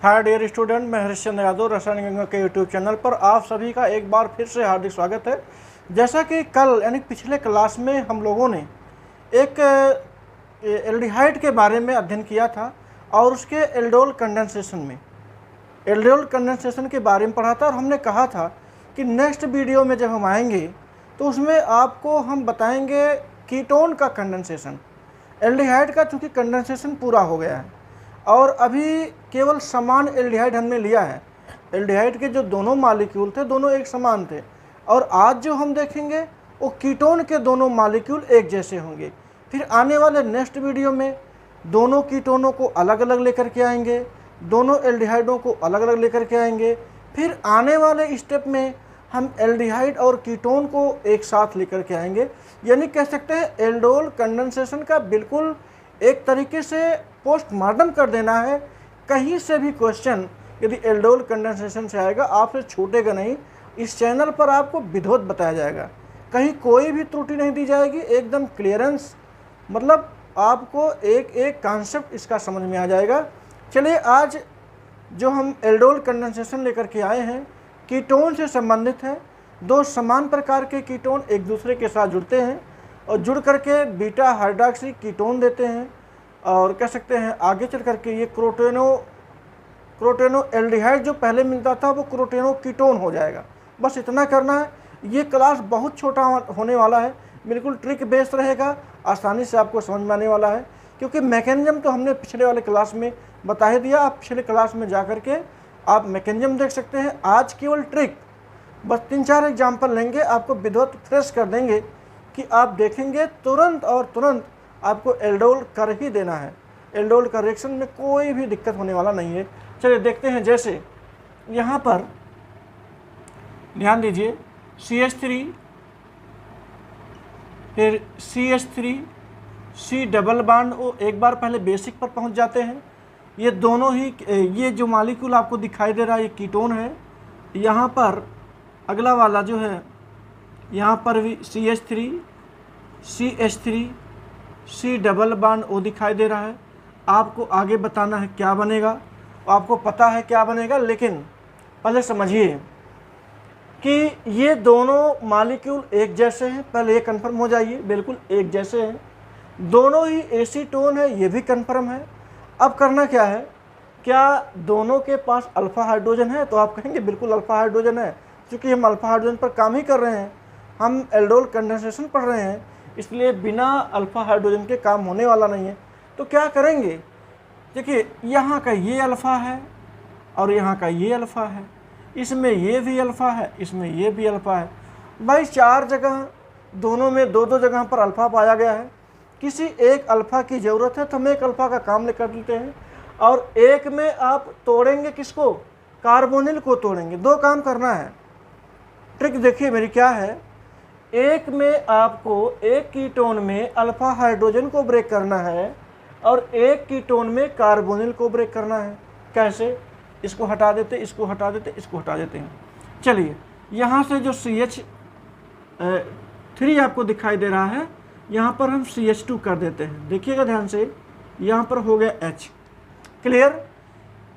Hi dear student, मैं हरिश्चंद्र यादव रसायन गंगा के यूट्यूब चैनल पर आप सभी का एक बार फिर से हार्दिक स्वागत है। जैसा कि कल यानी पिछले क्लास में हम लोगों ने एक एल्डिहाइड के बारे में अध्ययन किया था और उसके एल्डोल कंडेंसेशन के बारे में पढ़ा था और हमने कहा था कि नेक्स्ट वीडियो में जब हम आएंगे तो उसमें आपको हम बताएंगे कीटोन का कंडेंसेशन। एल्डिहाइड का चूँकि कंडेंसेशन पूरा हो गया है और अभी केवल समान एल्डिहाइड हमने लिया है। एल्डिहाइड के जो दोनों मॉलिक्यूल थे दोनों एक समान थे और आज जो हम देखेंगे वो कीटोन के दोनों मॉलिक्यूल एक जैसे होंगे। फिर आने वाले नेक्स्ट वीडियो में दोनों कीटोनों को अलग अलग लेकर के आएंगे, दोनों एल्डिहाइडों को अलग अलग लेकर के आएंगे। फिर आने वाले स्टेप में हम एल्डिहाइड और कीटोन को एक साथ लेकर के आएंगे। यानी कह सकते हैं एल्डोल कंडेंसेशन का बिल्कुल एक तरीके से पोस्टमार्टम कर देना है। कहीं से भी क्वेश्चन यदि एल्डोल कंडेंसेशन से आएगा आपसे छूटेगा नहीं। इस चैनल पर आपको विधिवत बताया जाएगा, कहीं कोई भी त्रुटि नहीं दी जाएगी, एकदम क्लियरेंस, मतलब आपको एक एक कॉन्सेप्ट इसका समझ में आ जाएगा। चलिए आज जो हम एल्डोल कंडेंसेशन लेकर के आए हैं कीटोन से संबंधित है। दो समान प्रकार के कीटोन एक दूसरे के साथ जुड़ते हैं और जुड़ करके बीटा हाइड्रॉक्सी कीटोन देते हैं और कह सकते हैं आगे चल करके ये क्रोटेनो एल्डिहाइड जो पहले मिलता था वो क्रोटेनो कीटोन हो जाएगा। बस इतना करना है। ये क्लास बहुत छोटा होने वाला है, बिल्कुल ट्रिक बेस्ड रहेगा, आसानी से आपको समझ में आने वाला है क्योंकि मैकेनिज्म तो हमने पिछले वाले क्लास में बता ही दिया। आप पिछले क्लास में जा करके आप मैकेनिज्म देख सकते हैं। आज केवल ट्रिक, बस 3-4 एग्जाम्पल लेंगे, आपको विधिवत फ्रेश कर देंगे कि आप देखेंगे तुरंत और तुरंत आपको एल्डोल कर ही देना है। एल्डोल का रिएक्शन में कोई भी दिक्कत होने वाला नहीं है। चलिए देखते हैं। जैसे यहाँ पर ध्यान दीजिए CH3 फिर CH3 C डबल बॉन्ड, वो एक बार पहले बेसिक पर पहुँच जाते हैं। ये दोनों ही ये जो मॉलिक्यूल आपको दिखाई दे रहा है ये कीटोन है। यहाँ पर अगला वाला जो है यहाँ पर भी CH3 CH3 C double bond O दिखाई दे रहा है। आपको आगे बताना है क्या बनेगा, आपको पता है क्या बनेगा, लेकिन पहले समझिए कि ये दोनों मॉलिक्यूल एक जैसे हैं। पहले ये कंफर्म हो जाइए, बिल्कुल एक जैसे हैं, दोनों ही एसीटोन है, ये भी कंफर्म है। अब करना क्या है, क्या दोनों के पास अल्फा हाइड्रोजन है? तो आप कहेंगे बिल्कुल अल्फा हाइड्रोजन है। क्योंकि हम अल्फा हाइड्रोजन पर काम ही कर रहे हैं, हम एल्डोल कंडेंसेशन पढ़ रहे हैं, इसलिए बिना अल्फा हाइड्रोजन के काम होने वाला नहीं है। तो क्या करेंगे, देखिए यहाँ का ये अल्फ़ा है और यहाँ का ये अल्फ़ा है, इसमें ये भी अल्फ़ा है, इसमें ये भी अल्फ़ा है। भाई 4 जगह, दोनों में 2-2 जगह पर अल्फ़ा पाया गया है। किसी एक अल्फ़ा की ज़रूरत है तो हम एक अल्फ़ा का काम लेकर देते हैं और एक में आप तोड़ेंगे किसको, कार्बोनिल को तोड़ेंगे। 2 काम करना है। ट्रिक देखिए मेरी क्या है, एक में आपको एक कीटोन में अल्फा हाइड्रोजन को ब्रेक करना है और एक कीटोन में कार्बोनिल को ब्रेक करना है। कैसे, इसको हटा देते, इसको हटा देते, इसको हटा देते हैं। चलिए यहाँ से जो CH3 आपको दिखाई दे रहा है यहाँ पर हम CH2 कर देते हैं। देखिएगा ध्यान से, यहाँ पर हो गया H। क्लियर।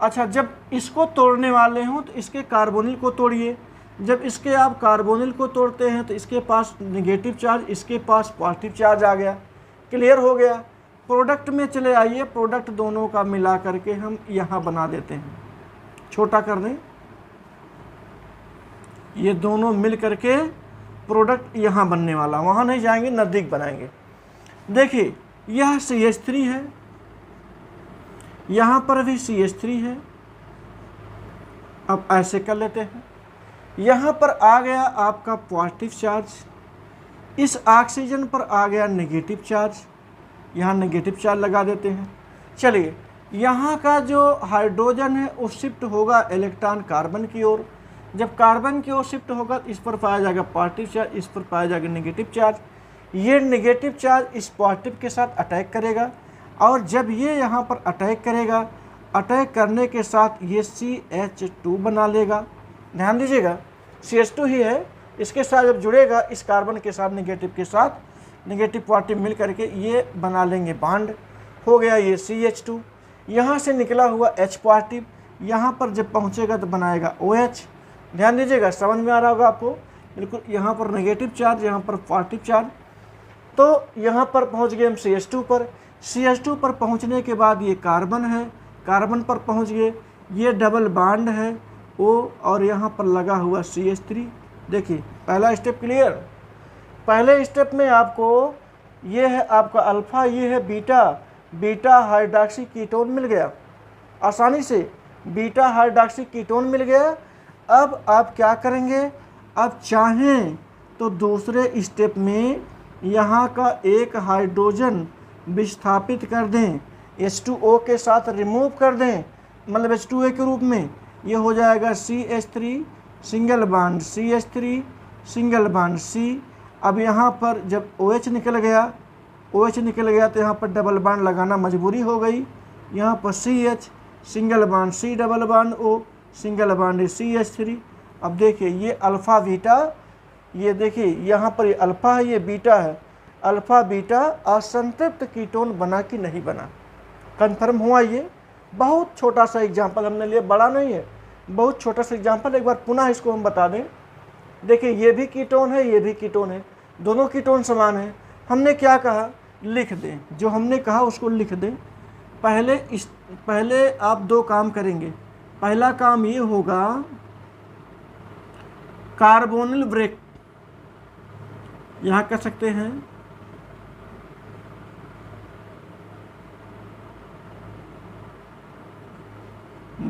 अच्छा, जब इसको तोड़ने वाले हों तो इसके कार्बोनिल को तोड़िए। जब इसके आप कार्बोनिल को तोड़ते हैं तो इसके पास नेगेटिव चार्ज, इसके पास पॉजिटिव चार्ज आ गया। क्लियर हो गया। प्रोडक्ट में चले आइए, प्रोडक्ट दोनों का मिला करके हम यहाँ बना देते हैं। छोटा कर दें, ये दोनों मिल करके प्रोडक्ट यहाँ बनने वाला, वहाँ नहीं जाएंगे, नज़दीक बनाएंगे। देखिए यह CH3 है, यहाँ पर भी CH3 है। अब ऐसे कर लेते हैं, यहाँ पर आ गया आपका पॉजिटिव चार्ज, इस ऑक्सीजन पर आ गया नेगेटिव चार्ज, यहाँ नेगेटिव चार्ज लगा देते हैं। चलिए यहाँ का जो हाइड्रोजन है वो शिफ्ट होगा इलेक्ट्रॉन कार्बन की ओर। जब कार्बन की ओर शिफ्ट होगा तो इस पर पाया जाएगा पॉजिटिव चार्ज, इस पर पाया जाएगा नेगेटिव चार्ज। ये नेगेटिव चार्ज इस पॉजिटिव के साथ अटैक करेगा और जब ये यहाँ पर अटैक करेगा, अटैक करने के साथ ये CH2 बना लेगा। ध्यान दीजिएगा CH2 ही है, इसके साथ जब जुड़ेगा इस कार्बन के साथ, नेगेटिव के साथ, नेगेटिव पॉजिटिव मिल करके ये बना लेंगे बॉन्ड। हो गया ये CH2। यहाँ से निकला हुआ H पॉजिटिव, यहाँ पर जब पहुँचेगा तो बनाएगा OH। ध्यान दीजिएगा, समझ में आ रहा होगा आपको, बिल्कुल। यहाँ पर नेगेटिव चार्ज, यहाँ पर पॉजिटिव चार्ज। तो यहाँ पर पहुँच गए हम CH2 पर। CH2 पर पहुँचने के बाद ये कार्बन है, कार्बन पर पहुँच गए, ये डबल बॉन्ड है O, और यहाँ पर लगा हुआ CH3। देखिए पहला स्टेप क्लियर। पहले स्टेप में आपको ये है आपका अल्फ़ा, ये है बीटा, बीटा हाइड्रॉक्सी कीटोन मिल गया आसानी से, बीटा हाइड्रॉक्सी कीटोन मिल गया। अब आप क्या करेंगे, अब चाहें तो दूसरे स्टेप में यहाँ का एक हाइड्रोजन विस्थापित कर दें, H2O के साथ रिमूव कर दें, मतलब H2A के रूप में। ये हो जाएगा CH3 single bond CH3 single bond C। अब यहाँ पर जब OH निकल गया, OH निकल गया तो यहाँ पर डबल बॉन्ड लगाना मजबूरी हो गई। यहाँ पर CH single bond C double bond O single bond CH3। अब देखिए ये अल्फ़ा बीटा, ये देखिए यहाँ पर ये अल्फ़ा है, ये बीटा है। अल्फ़ा बीटा असंतृप्त कीटोन बना कि नहीं बना, कन्फर्म हुआ। ये बहुत छोटा सा एग्जाम्पल हमने लिया, बड़ा नहीं है, बहुत छोटा सा एग्जाम्पल। एक बार पुनः इसको हम बता दें। देखिए ये भी कीटोन है, ये भी कीटोन है, दोनों कीटोन समान है। हमने क्या कहा, लिख दें, जो हमने कहा उसको लिख दें। पहले आप दो काम करेंगे। पहला काम ये होगा, कार्बोनिल ब्रेक, यहाँ कह सकते हैं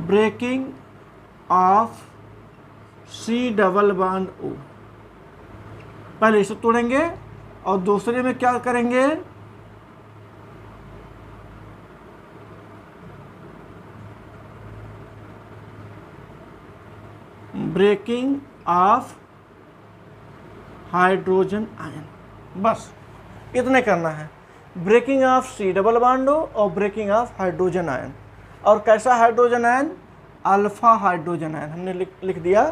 breaking of C double bond O। पहले इसे तोड़ेंगे और दूसरे में क्या करेंगे, ब्रेकिंग ऑफ हाइड्रोजन आयन। बस इतने करना है, breaking of C double bond O और ब्रेकिंग ऑफ हाइड्रोजन आयन। और कैसा hydrogen ion, alpha hydrogen ion हमने लिख दिया।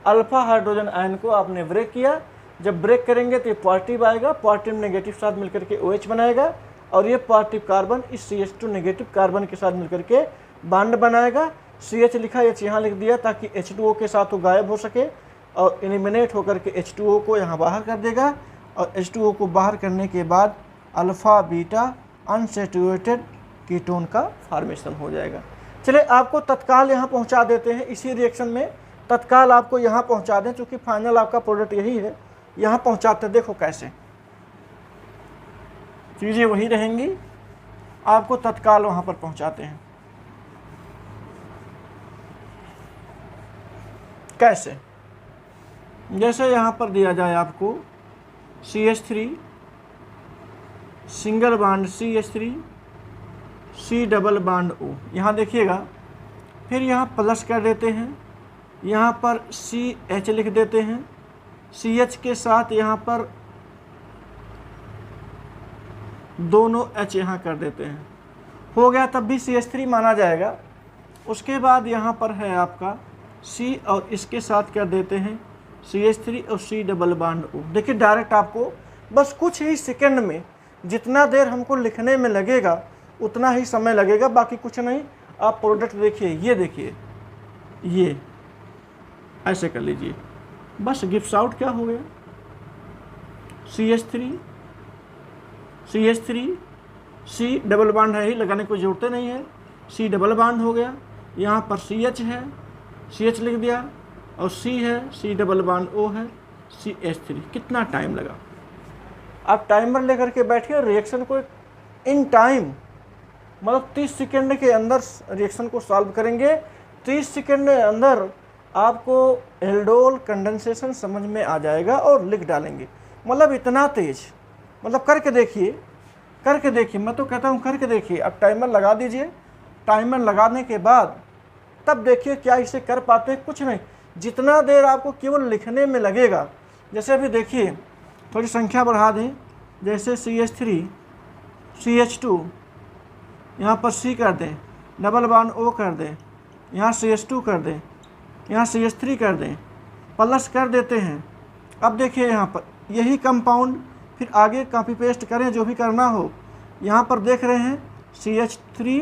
अल्फ़ा हाइड्रोजन आयन को आपने ब्रेक किया। जब ब्रेक करेंगे तो ये पॉजिटिव आएगा, पॉजिटिव नेगेटिव साथ मिलकर के OH बनाएगा, और ये पॉजिटिव कार्बन इस CH2 नेगेटिव कार्बन के साथ मिलकर के बॉन्ड बनाएगा। CH लिखा, H यहाँ लिख दिया ताकि H2O के साथ वो गायब हो सके और एलिमिनेट होकर के H2O को यहाँ बाहर कर देगा। और H2O को बाहर करने के बाद अल्फ़ा बीटा अनसैचुरेटेड कीटोन का फॉर्मेशन हो जाएगा। चलिए आपको तत्काल यहाँ पहुँचा देते हैं, इसी रिएक्शन में तत्काल आपको यहाँ पहुँचा दें, चूँकि फाइनल आपका प्रोडक्ट यही है। यहाँ पहुँचाते देखो कैसे चीज़ें वही रहेंगी, आपको तत्काल वहाँ पर पहुँचाते हैं। कैसे, जैसे यहाँ पर दिया जाए आपको CH3 single bond CH3 C double bond O, यहाँ देखिएगा, फिर यहाँ प्लस कर देते हैं, यहाँ पर CH लिख देते हैं, CH के साथ यहाँ पर दोनों H यहाँ कर देते हैं, हो गया, तब भी CH3 माना जाएगा। उसके बाद यहाँ पर है आपका C और इसके साथ कर देते हैं CH3 और C डबल बॉन्ड O। देखिए डायरेक्ट आपको बस कुछ ही सेकंड में, जितना देर हमको लिखने में लगेगा उतना ही समय लगेगा, बाकी कुछ नहीं। आप प्रोडक्ट देखिए, ये देखिए, ये ऐसे कर लीजिए, बस गिफ्ट आउट क्या हो गया, CH3 C डबल बॉन्ड है ही, लगाने की जरूरत नहीं है, C डबल बॉन्ड हो गया। यहाँ पर CH है, CH लिख दिया, और C है, C डबल बॉन्ड O है, CH3। कितना टाइम लगा, आप टाइमर लेकर के बैठिए, रिएक्शन को इन टाइम, मतलब 30 सेकंड के अंदर रिएक्शन को सॉल्व करेंगे। 30 सेकंड के अंदर आपको एल्डोल कंडेंसेशन समझ में आ जाएगा और लिख डालेंगे, मतलब इतना तेज, मतलब करके देखिए, करके देखिए, मैं तो कहता हूँ करके देखिए। अब टाइमर लगा दीजिए, टाइमर लगाने के बाद तब देखिए क्या इसे कर पाते हैं। कुछ नहीं, जितना देर आपको केवल लिखने में लगेगा, जैसे अभी देखिए, थोड़ी संख्या बढ़ा दें, जैसे CH3 CH2 यहाँ पर C कर दें, डबल बॉन्ड O कर दें, यहाँ CH2 कर दें, यहाँ CH3 कर दें, प्लस कर देते हैं। अब देखिए यहाँ पर यही कंपाउंड, फिर आगे कॉपी पेस्ट करें, जो भी करना हो। यहाँ पर देख रहे हैं CH3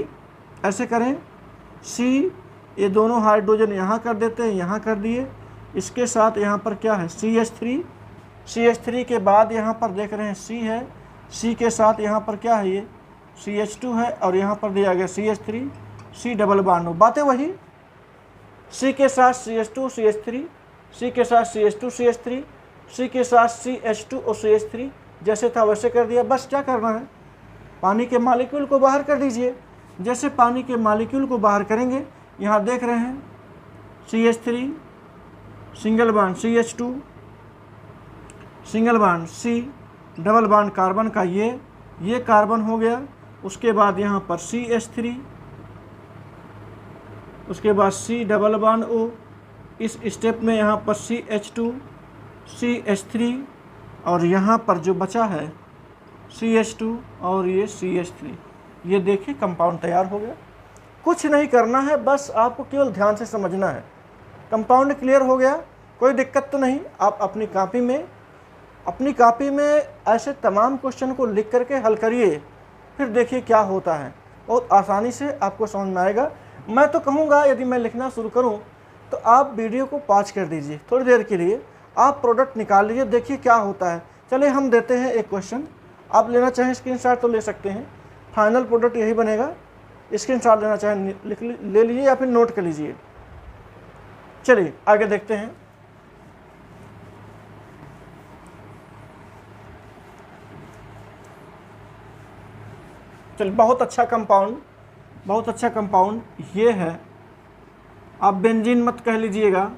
ऐसे करें, C ये दोनों हाइड्रोजन यहाँ कर देते हैं, यहाँ कर दिए। इसके साथ यहाँ पर क्या है, CH3 के बाद यहाँ पर देख रहे हैं C है, C के साथ यहाँ पर क्या है, ये CH2 है और यहाँ पर दिया गया CH3, C डबल बॉन्ड हो। बातें वही, C के साथ CH2 CH3, C के साथ CH2 CH3, C के साथ CH2 और CH3, जैसे था वैसे कर दिया। बस क्या करना है, पानी के मॉलिक्यूल को बाहर कर दीजिए। जैसे पानी के मॉलिक्यूल को बाहर करेंगे, यहाँ देख रहे हैं CH3 single bond CH2 single bond C double bond carbon का, ये कार्बन हो गया। उसके बाद यहाँ पर CH3, उसके बाद C डबल बॉन्ड O। इस स्टेप में यहाँ पर CH2 CH3 और यहाँ पर जो बचा है CH2 और ये CH3। ये देखिए कंपाउंड तैयार हो गया। कुछ नहीं करना है, बस आपको केवल ध्यान से समझना है। कंपाउंड क्लियर हो गया, कोई दिक्कत तो नहीं। आप अपनी कॉपी में ऐसे तमाम क्वेश्चन को लिख करके हल करिए, फिर देखिए क्या होता है। बहुत आसानी से आपको समझ में आएगा। मैं तो कहूँगा यदि मैं लिखना शुरू करूँ तो आप वीडियो को पॉज कर दीजिए, थोड़ी देर के लिए आप प्रोडक्ट निकाल लीजिए, देखिए क्या होता है। चलिए हम देते हैं एक क्वेश्चन, आप लेना चाहें स्क्रीनशॉट तो ले सकते हैं। फाइनल प्रोडक्ट यही बनेगा। स्क्रीनशॉट लेना चाहें ले लीजिए या फिर नोट कर लीजिए। चलिए आगे देखते हैं। चलिए, बहुत अच्छा कंपाउंड ये है। आप बेंजीन मत कह लीजिएगा,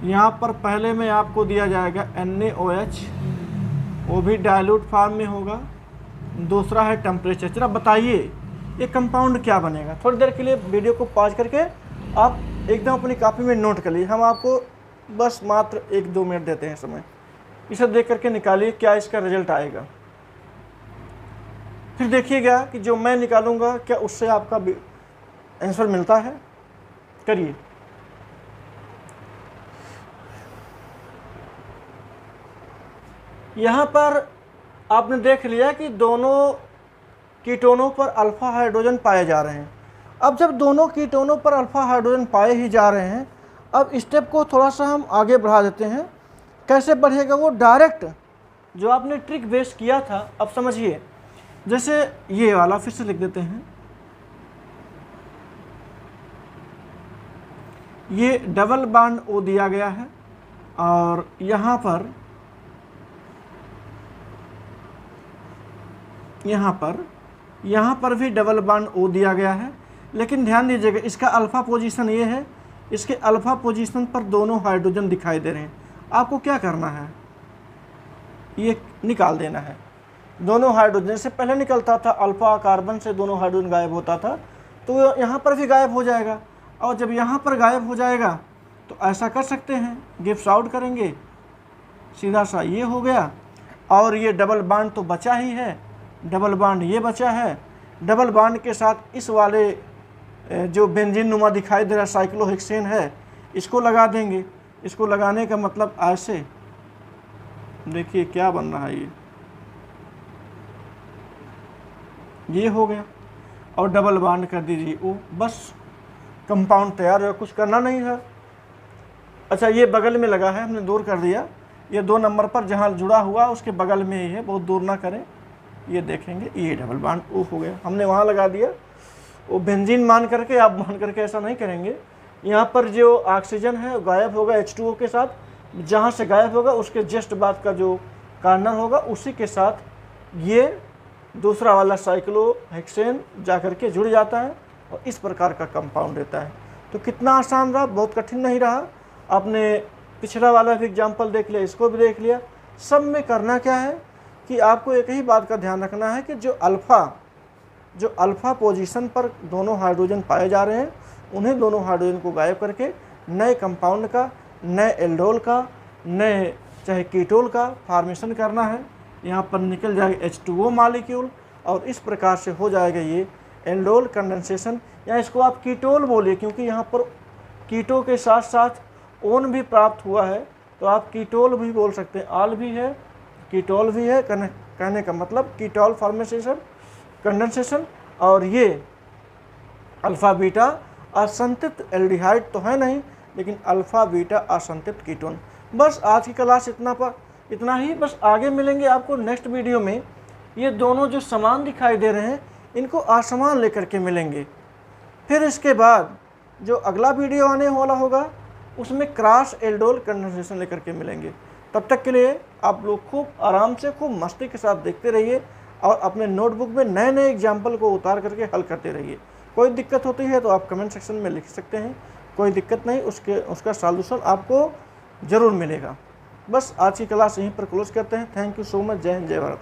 यहाँ पर पहले में आपको दिया जाएगा NaOH, वो भी डाइल्यूट फॉर्म में होगा। दूसरा है टेम्परेचर। चलो बताइए ये कंपाउंड क्या बनेगा। थोड़ी देर के लिए वीडियो को पॉज करके आप एकदम अपनी कॉपी में नोट कर लीजिए। हम आपको बस मात्र 1-2 मिनट देते हैं समय, इसे देख करके निकालिए क्या इसका रिजल्ट आएगा। फिर देखिएगा कि जो मैं निकालूंगा क्या उससे आपका आंसर मिलता है। करिए। यहाँ पर आपने देख लिया कि दोनों कीटोनों पर अल्फा हाइड्रोजन पाए जा रहे हैं। अब जब दोनों कीटोनों पर अल्फा हाइड्रोजन पाए ही जा रहे हैं, अब स्टेप को थोड़ा सा हम आगे बढ़ा देते हैं। कैसे बढ़ेगा वो, डायरेक्ट जो आपने ट्रिक बेस किया था, अब समझिए। जैसे ये वाला फिर से लिख देते हैं, ये डबल बॉन्ड O दिया गया है और यहाँ पर भी डबल बॉन्ड O दिया गया है। लेकिन ध्यान दीजिएगा, इसका अल्फा पोजीशन ये है, इसके अल्फा पोजीशन पर दोनों हाइड्रोजन दिखाई दे रहे हैं। आपको क्या करना है, ये निकाल देना है। दोनों हाइड्रोजन से पहले निकलता था, अल्फा कार्बन से दोनों हाइड्रोजन गायब होता था, तो यहाँ पर भी गायब हो जाएगा। और जब यहाँ पर गायब हो जाएगा तो ऐसा कर सकते हैं, गिव्स आउट करेंगे, सीधा सा ये हो गया। और ये डबल बॉन्ड तो बचा ही है, डबल बॉन्ड ये बचा है। डबल बॉन्ड के साथ इस वाले जो बेंजीन नुमा दिखाई दे रहा साइक्लोहेक्सेन है, इसको लगा देंगे। इसको लगाने का मतलब ऐसे देखिए क्या बन रहा है, ये हो गया। और डबल बॉन्ड कर दीजिए O, बस कंपाउंड तैयार है, कुछ करना नहीं है। अच्छा, ये बगल में लगा है, हमने दूर कर दिया। ये 2 नंबर पर जहाँ जुड़ा हुआ उसके बगल में ही है, बहुत दूर ना करें। ये देखेंगे ये डबल बॉन्ड O हो गया, हमने वहाँ लगा दिया। वो बेंजीन मान करके आप मान करके ऐसा नहीं करेंगे। यहाँ पर जो ऑक्सीजन है गायब होगा H2O के साथ, जहाँ से गायब होगा उसके जस्ट बाद का जो कार्नर होगा उसी के साथ ये दूसरा वाला साइक्लोहेक्सेन जा करके जुड़ जाता है और इस प्रकार का कंपाउंड देता है। तो कितना आसान रहा, बहुत कठिन नहीं रहा। आपने पिछला वाला भी एग्जाम्पल देख लिया, इसको भी देख लिया। सब में करना क्या है कि आपको एक ही बात का ध्यान रखना है कि जो अल्फ़ा पोजीशन पर दोनों हाइड्रोजन पाए जा रहे हैं, उन्हें दोनों हाइड्रोजन को गायब करके नए कंपाउंड का, नए एल्डोल का, नए चाहे कीटोल का फॉर्मेशन करना है। यहाँ पर निकल जाएगा H2O मॉलिक्यूल और इस प्रकार से हो जाएगा ये एल्डोल कंडेंसेशन, या इसको आप कीटोल बोलिए, क्योंकि यहाँ पर कीटो के साथ साथ ओन भी प्राप्त हुआ है, तो आप कीटोल भी बोल सकते हैं। आल भी है कीटोल भी है, कहने का मतलब कीटोल फॉर्मेशन कंडेंसेशन, और ये अल्फ़ा बीटा असंतृप्त एल्डिहाइड तो है नहीं, लेकिन अल्फ़ा बीटा असंतृप्त कीटोन। बस आज की क्लास इतना ही। बस आगे मिलेंगे आपको नेक्स्ट वीडियो में। ये दोनों जो समान दिखाई दे रहे हैं इनको असमान लेकर के मिलेंगे। फिर इसके बाद जो अगला वीडियो आने वाला होगा उसमें क्रॉस एल्डोल कंडेंसेशन लेकर के मिलेंगे। तब तक के लिए आप लोग खूब आराम से, खूब मस्ती के साथ देखते रहिए और अपने नोटबुक में नए नए एग्जाम्पल को उतार करके हल करते रहिए। कोई दिक्कत होती है तो आप कमेंट सेक्शन में लिख सकते हैं, कोई दिक्कत नहीं, उसका सॉल्यूशन आपको ज़रूर मिलेगा। बस आज की क्लास यहीं पर क्लोज करते हैं। Thank you so much. जय हिंद, जय भारत।